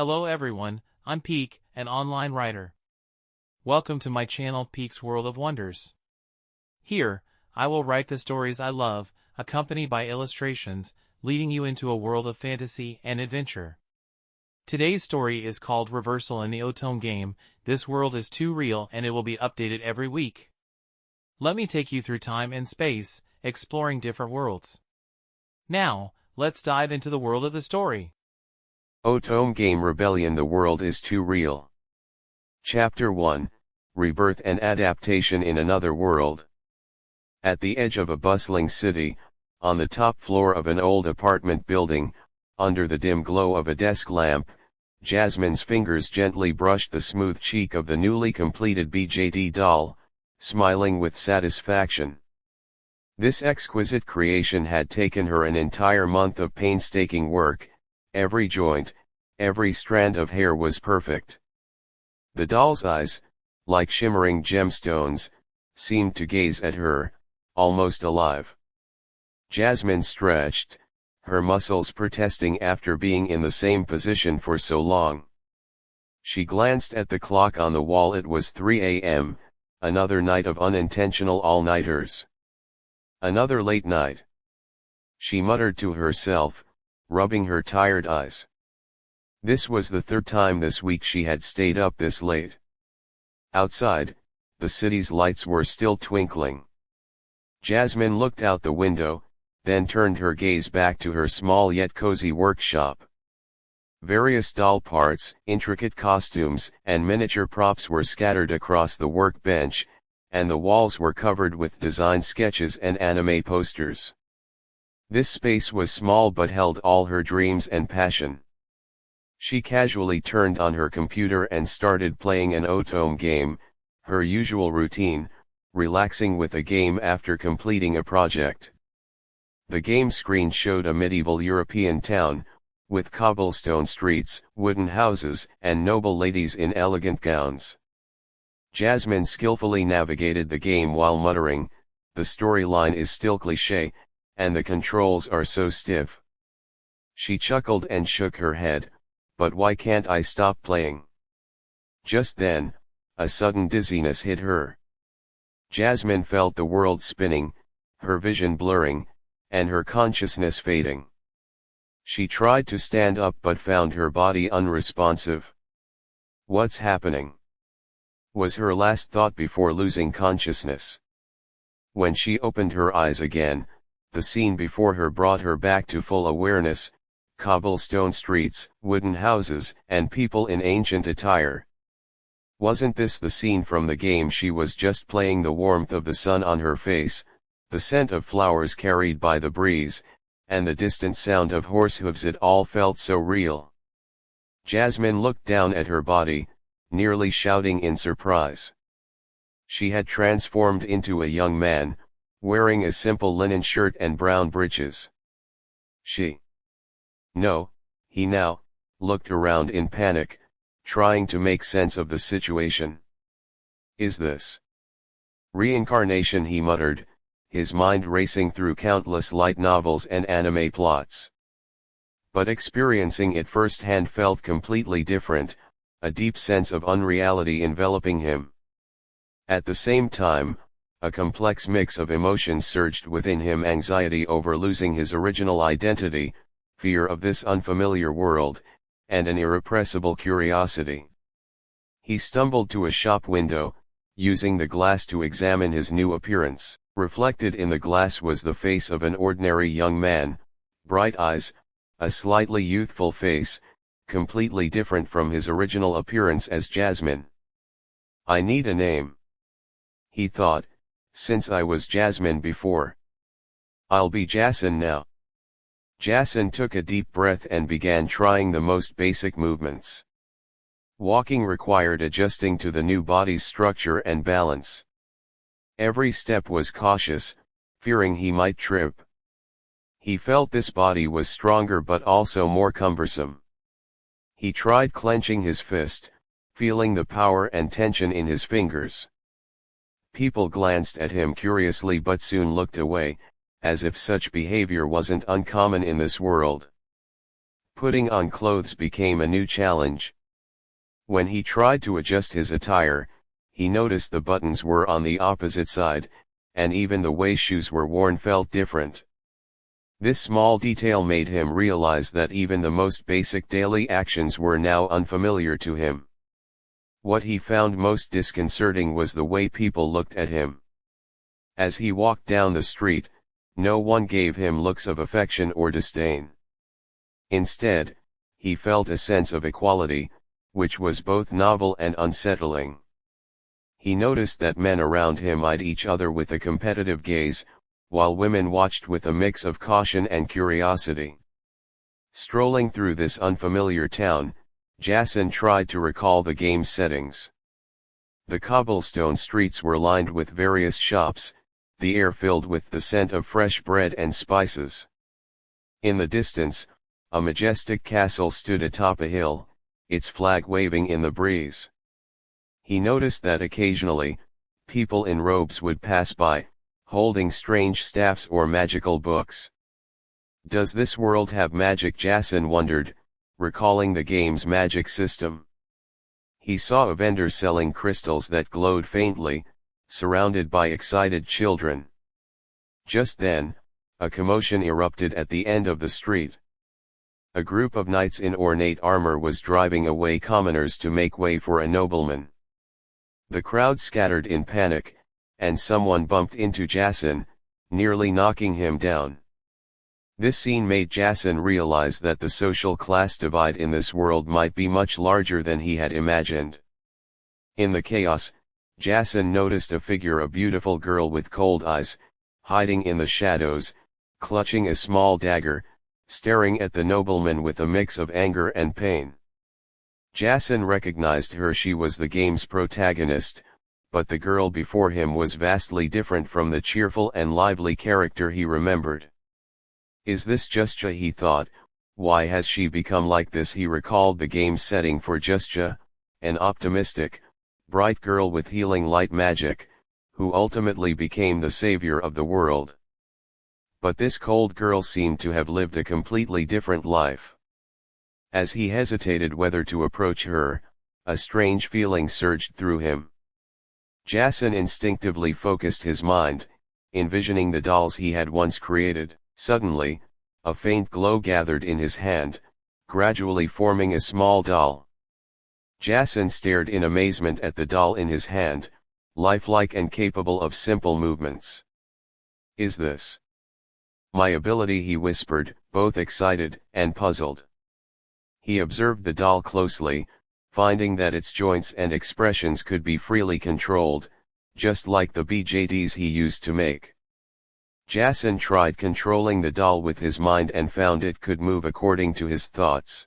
Hello everyone, I'm Peak, an online writer. Welcome to my channel Peak's World of Wonders. Here, I will write the stories I love, accompanied by illustrations, leading you into a world of fantasy and adventure. Today's story is called Reversal in the Otome game. This world is too real and it will be updated every week. Let me take you through time and space, exploring different worlds. Now, let's dive into the world of the story. Otome Game Rebellion. The world is too real. Chapter 1, Rebirth and Adaptation in Another World. At the edge of a bustling city, on the top floor of an old apartment building, under the dim glow of a desk lamp, Jasmine's fingers gently brushed the smooth cheek of the newly completed BJD doll, smiling with satisfaction. This exquisite creation had taken her an entire month of painstaking work. Every joint, every strand of hair was perfect. The doll's eyes, like shimmering gemstones, seemed to gaze at her, almost alive. Jasmine stretched, her muscles protesting after being in the same position for so long. She glanced at the clock on the wall. It was 3 a.m., another night of unintentional all-nighters. Another late night. She muttered to herself, rubbing her tired eyes. This was the third time this week she had stayed up this late. Outside, the city's lights were still twinkling. Jasmine looked out the window, then turned her gaze back to her small yet cozy workshop. Various doll parts, intricate costumes, and miniature props were scattered across the workbench, and the walls were covered with design sketches and anime posters. This space was small but held all her dreams and passion. She casually turned on her computer and started playing an Otome game, her usual routine, relaxing with a game after completing a project. The game screen showed a medieval European town, with cobblestone streets, wooden houses, and noble ladies in elegant gowns. Jasmine skillfully navigated the game while muttering, "The storyline is still cliché, and the controls are so stiff." She chuckled and shook her head, "But why can't I stop playing?" Just then, a sudden dizziness hit her. Jasmine felt the world spinning, her vision blurring, and her consciousness fading. She tried to stand up but found her body unresponsive. "What's happening?" was her last thought before losing consciousness. When she opened her eyes again, the scene before her brought her back to full awareness: cobblestone streets, wooden houses, and people in ancient attire. Wasn't this the scene from the game she was just playing? The warmth of the sun on her face, the scent of flowers carried by the breeze, and the distant sound of horse hooves, it all felt so real. Jasmine looked down at her body, nearly shouting in surprise. She had transformed into a young man, wearing a simple linen shirt and brown breeches. He now looked around in panic, trying to make sense of the situation. "Is this reincarnation?" he muttered, his mind racing through countless light novels and anime plots. But experiencing it firsthand felt completely different, a deep sense of unreality enveloping him. At the same time, a complex mix of emotions surged within him: anxiety over losing his original identity, fear of this unfamiliar world, and an irrepressible curiosity. He stumbled to a shop window, using the glass to examine his new appearance. Reflected in the glass was the face of an ordinary young man, bright eyes, a slightly youthful face, completely different from his original appearance as Jasmine. "I need a name," he thought, "since I was Jasmine before. I'll be Jasin now." Jasin took a deep breath and began trying the most basic movements. Walking required adjusting to the new body's structure and balance. Every step was cautious, fearing he might trip. He felt this body was stronger but also more cumbersome. He tried clenching his fist, feeling the power and tension in his fingers. People glanced at him curiously but soon looked away, as if such behavior wasn't uncommon in this world. Putting on clothes became a new challenge. When he tried to adjust his attire, he noticed the buttons were on the opposite side, and even the way shoes were worn felt different. This small detail made him realize that even the most basic daily actions were now unfamiliar to him. What he found most disconcerting was the way people looked at him. As he walked down the street, no one gave him looks of affection or disdain. Instead, he felt a sense of equality, which was both novel and unsettling. He noticed that men around him eyed each other with a competitive gaze, while women watched with a mix of caution and curiosity. Strolling through this unfamiliar town, Jasin tried to recall the game's settings. The cobblestone streets were lined with various shops, the air filled with the scent of fresh bread and spices. In the distance, a majestic castle stood atop a hill, its flag waving in the breeze. He noticed that occasionally, people in robes would pass by, holding strange staffs or magical books. Does this world have magic? Jasin wondered, recalling the game's magic system. He saw a vendor selling crystals that glowed faintly, surrounded by excited children. Just then, a commotion erupted at the end of the street. A group of knights in ornate armor was driving away commoners to make way for a nobleman. The crowd scattered in panic, and someone bumped into Jasin, nearly knocking him down. This scene made Jasin realize that the social class divide in this world might be much larger than he had imagined. In the chaos, Jasin noticed a figure, a beautiful girl with cold eyes, hiding in the shadows, clutching a small dagger, staring at the nobleman with a mix of anger and pain. Jasin recognized her. She was the game's protagonist, but the girl before him was vastly different from the cheerful and lively character he remembered. Is this Justja? He thought. Why has she become like this? He recalled the game's setting for Justja, an optimistic, bright girl with healing light magic, who ultimately became the savior of the world. But this cold girl seemed to have lived a completely different life. As he hesitated whether to approach her, a strange feeling surged through him. Jasin instinctively focused his mind, envisioning the dolls he had once created. Suddenly, a faint glow gathered in his hand, gradually forming a small doll. Jasin stared in amazement at the doll in his hand, lifelike and capable of simple movements. Is this my ability? He whispered, both excited and puzzled. He observed the doll closely, finding that its joints and expressions could be freely controlled, just like the BJDs he used to make. Jasin tried controlling the doll with his mind and found it could move according to his thoughts.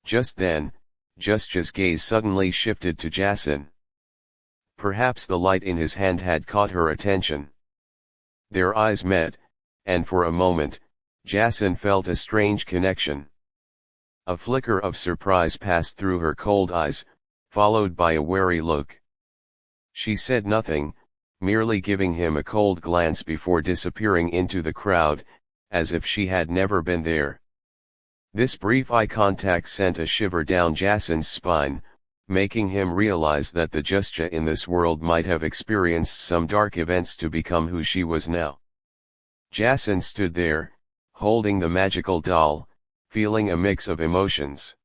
Just then, Justja's gaze suddenly shifted to Jasin. Perhaps the light in his hand had caught her attention. Their eyes met, and for a moment, Jasin felt a strange connection. A flicker of surprise passed through her cold eyes, followed by a wary look. She said nothing, merely giving him a cold glance before disappearing into the crowd, as if she had never been there. This brief eye contact sent a shiver down Jasin's spine, making him realize that the Justja in this world might have experienced some dark events to become who she was now. Jasin stood there, holding the magical doll, feeling a mix of emotions.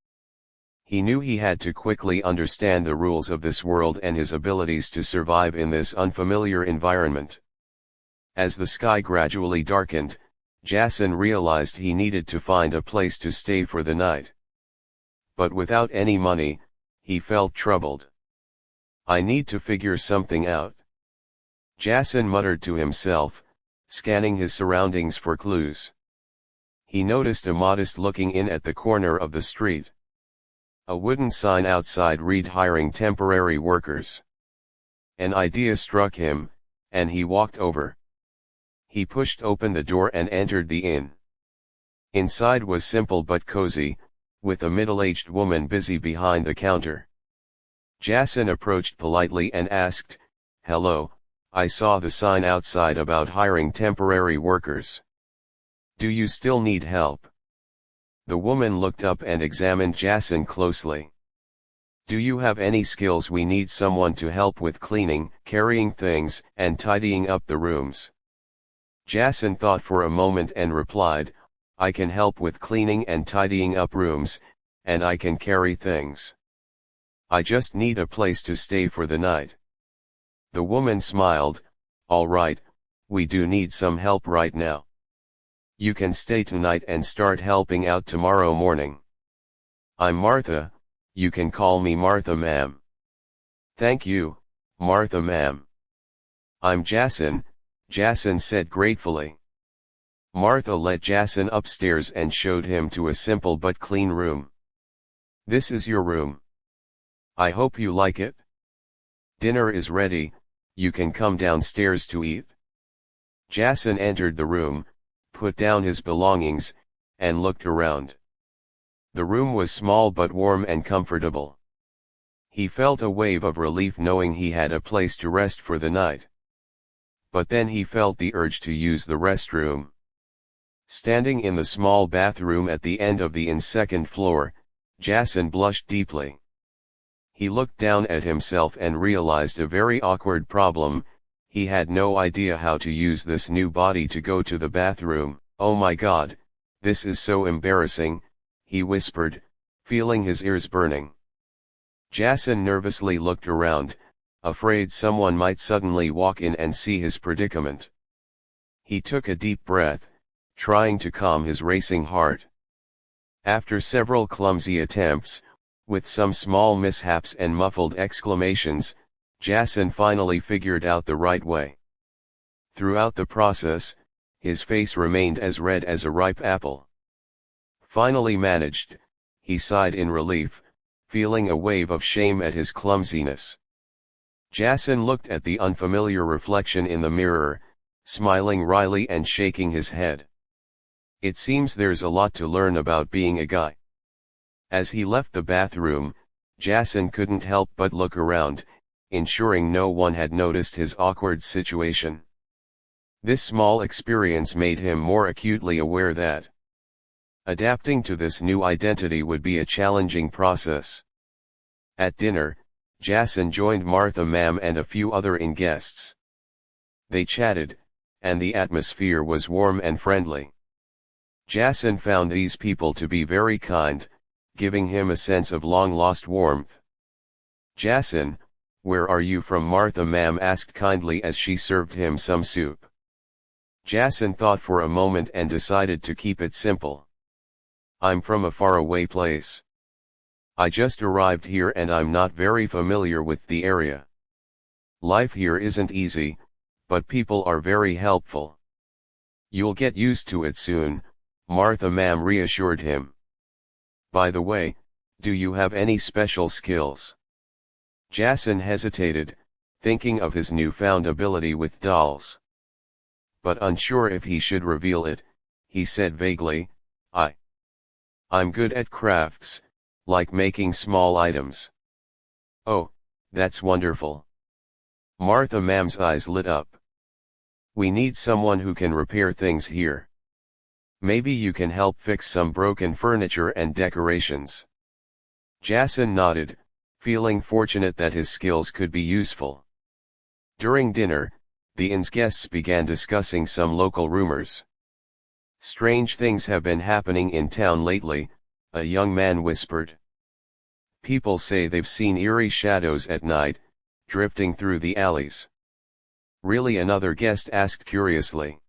He knew he had to quickly understand the rules of this world and his abilities to survive in this unfamiliar environment. As the sky gradually darkened, Jasin realized he needed to find a place to stay for the night. But without any money, he felt troubled. I need to figure something out, Jasin muttered to himself, scanning his surroundings for clues. He noticed a modest-looking inn at the corner of the street. A wooden sign outside read hiring temporary workers. An idea struck him, and he walked over. He pushed open the door and entered the inn. Inside was simple but cozy, with a middle-aged woman busy behind the counter. Jasin approached politely and asked, "Hello, I saw the sign outside about hiring temporary workers. Do you still need help?" The woman looked up and examined Jasin closely. Do you have any skills? We need someone to help with cleaning, carrying things, and tidying up the rooms. Jasin thought for a moment and replied, I can help with cleaning and tidying up rooms, and I can carry things. I just need a place to stay for the night. The woman smiled, all right, we do need some help right now. You can stay tonight and start helping out tomorrow morning. I'm Martha, you can call me Martha ma'am. Thank you, Martha ma'am. I'm Jasin, Jasin said gratefully. Martha led Jasin upstairs and showed him to a simple but clean room. This is your room. I hope you like it. Dinner is ready, you can come downstairs to eat. Jasin entered the room, put down his belongings, and looked around. The room was small but warm and comfortable. He felt a wave of relief knowing he had a place to rest for the night. But then he felt the urge to use the restroom. Standing in the small bathroom at the end of the second floor, Jasin blushed deeply. He looked down at himself and realized a very awkward problem. He had no idea how to use this new body to go to the bathroom. Oh my God, this is so embarrassing, he whispered, feeling his ears burning. Jasin nervously looked around, afraid someone might suddenly walk in and see his predicament. He took a deep breath, trying to calm his racing heart. After several clumsy attempts, with some small mishaps and muffled exclamations, Jasin finally figured out the right way. Throughout the process, his face remained as red as a ripe apple. Finally managed, he sighed in relief, feeling a wave of shame at his clumsiness. Jasin looked at the unfamiliar reflection in the mirror, smiling wryly and shaking his head. It seems there's a lot to learn about being a guy. As he left the bathroom, Jasin couldn't help but look around, ensuring no one had noticed his awkward situation. This small experience made him more acutely aware that adapting to this new identity would be a challenging process. At dinner, Jasin joined Martha ma'am and a few other guests. They chatted, and the atmosphere was warm and friendly. Jasin found these people to be very kind, giving him a sense of long-lost warmth. Jasin, where are you from? Martha ma'am asked kindly as she served him some soup. Jasin thought for a moment and decided to keep it simple. I'm from a faraway place. I just arrived here and I'm not very familiar with the area. Life here isn't easy, but people are very helpful. You'll get used to it soon, Martha ma'am reassured him. By the way, do you have any special skills? Jasin hesitated, thinking of his newfound ability with dolls. But unsure if he should reveal it, he said vaguely, I'm good at crafts, like making small items. Oh, that's wonderful. Martha ma'am's eyes lit up. We need someone who can repair things here. Maybe you can help fix some broken furniture and decorations. Jasin nodded, feeling fortunate that his skills could be useful. During dinner, the inn's guests began discussing some local rumors. Strange things have been happening in town lately, a young man whispered. People say they've seen eerie shadows at night, drifting through the alleys. Really? Another guest asked curiously.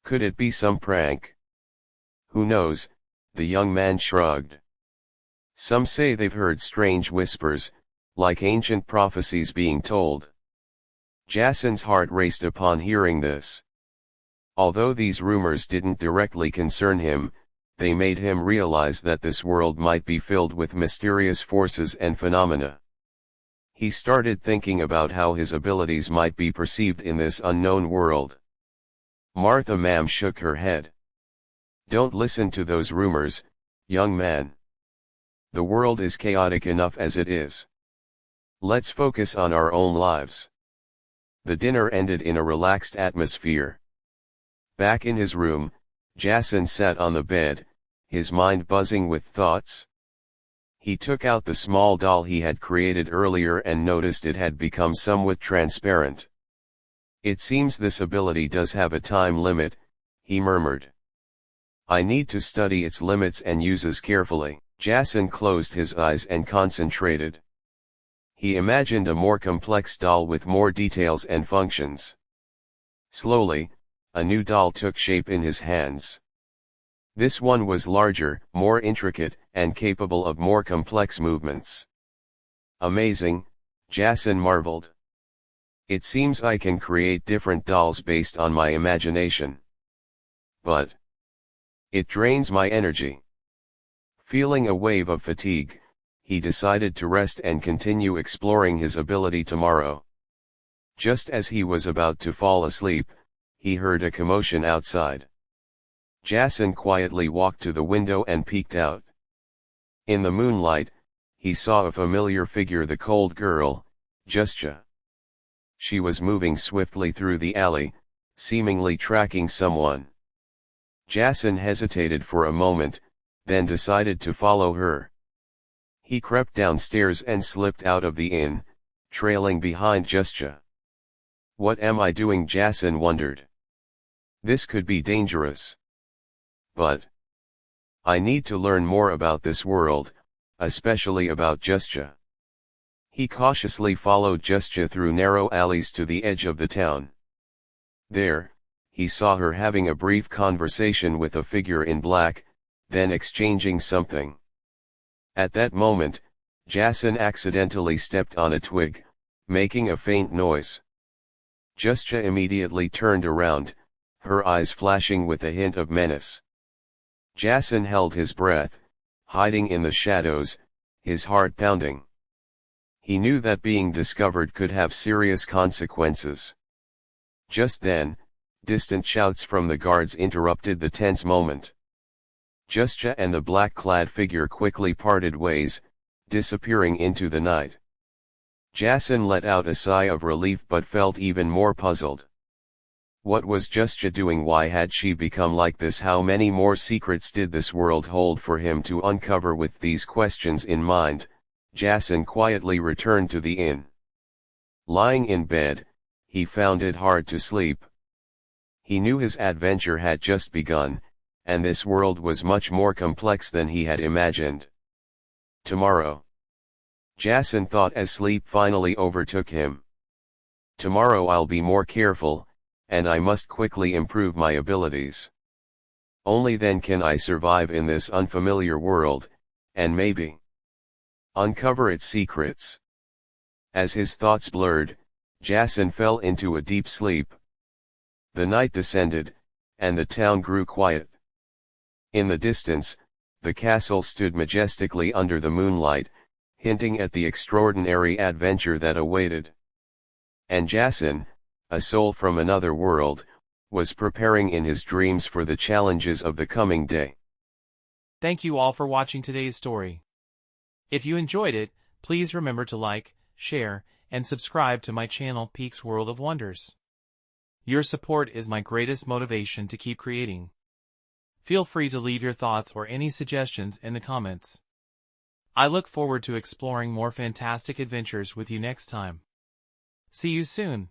Could it be some prank? Who knows, the young man shrugged. Some say they've heard strange whispers, like ancient prophecies being told. Jasin's heart raced upon hearing this. Although these rumors didn't directly concern him, they made him realize that this world might be filled with mysterious forces and phenomena. He started thinking about how his abilities might be perceived in this unknown world. Martha ma'am shook her head. Don't listen to those rumors, young man. The world is chaotic enough as it is. Let's focus on our own lives. The dinner ended in a relaxed atmosphere. Back in his room, Jasin sat on the bed, his mind buzzing with thoughts. He took out the small doll he had created earlier and noticed it had become somewhat transparent. It seems this ability does have a time limit, he murmured. I need to study its limits and uses carefully. Jasin closed his eyes and concentrated. He imagined a more complex doll with more details and functions. Slowly, a new doll took shape in his hands. This one was larger, more intricate, and capable of more complex movements. Amazing, Jasin marveled. It seems I can create different dolls based on my imagination. But it drains my energy. Feeling a wave of fatigue, he decided to rest and continue exploring his ability tomorrow. Just as he was about to fall asleep, he heard a commotion outside. Jasin quietly walked to the window and peeked out. In the moonlight, he saw a familiar figure, the cold girl, Jasmine. She was moving swiftly through the alley, seemingly tracking someone. Jasin hesitated for a moment, then decided to follow her. He crept downstairs and slipped out of the inn, trailing behind Jasmine. What am I doing? Jasin wondered. This could be dangerous. But I need to learn more about this world, especially about Jasmine. He cautiously followed Jasmine through narrow alleys to the edge of the town. There, he saw her having a brief conversation with a figure in black, then exchanging something. At that moment, Jasin accidentally stepped on a twig, making a faint noise. Jasmine immediately turned around, her eyes flashing with a hint of menace. Jasin held his breath, hiding in the shadows, his heart pounding. He knew that being discovered could have serious consequences. Just then, distant shouts from the guards interrupted the tense moment. Jasmine and the black-clad figure quickly parted ways, disappearing into the night. Jasin let out a sigh of relief but felt even more puzzled. What was Jasmine doing? Why had she become like this? How many more secrets did this world hold for him to uncover? With these questions in mind, Jasin quietly returned to the inn. Lying in bed, he found it hard to sleep. He knew his adventure had just begun, and this world was much more complex than he had imagined. Tomorrow, Jasin thought as sleep finally overtook him. Tomorrow I'll be more careful, and I must quickly improve my abilities. Only then can I survive in this unfamiliar world, and maybe uncover its secrets. As his thoughts blurred, Jasin fell into a deep sleep. The night descended, and the town grew quiet. In the distance, the castle stood majestically under the moonlight, hinting at the extraordinary adventure that awaited. And Jasin, a soul from another world, was preparing in his dreams for the challenges of the coming day. Thank you all for watching today's story. If you enjoyed it, please remember to like, share, and subscribe to my channel Peaks World of Wonders. Your support is my greatest motivation to keep creating. Feel free to leave your thoughts or any suggestions in the comments. I look forward to exploring more fantastic adventures with you next time. See you soon.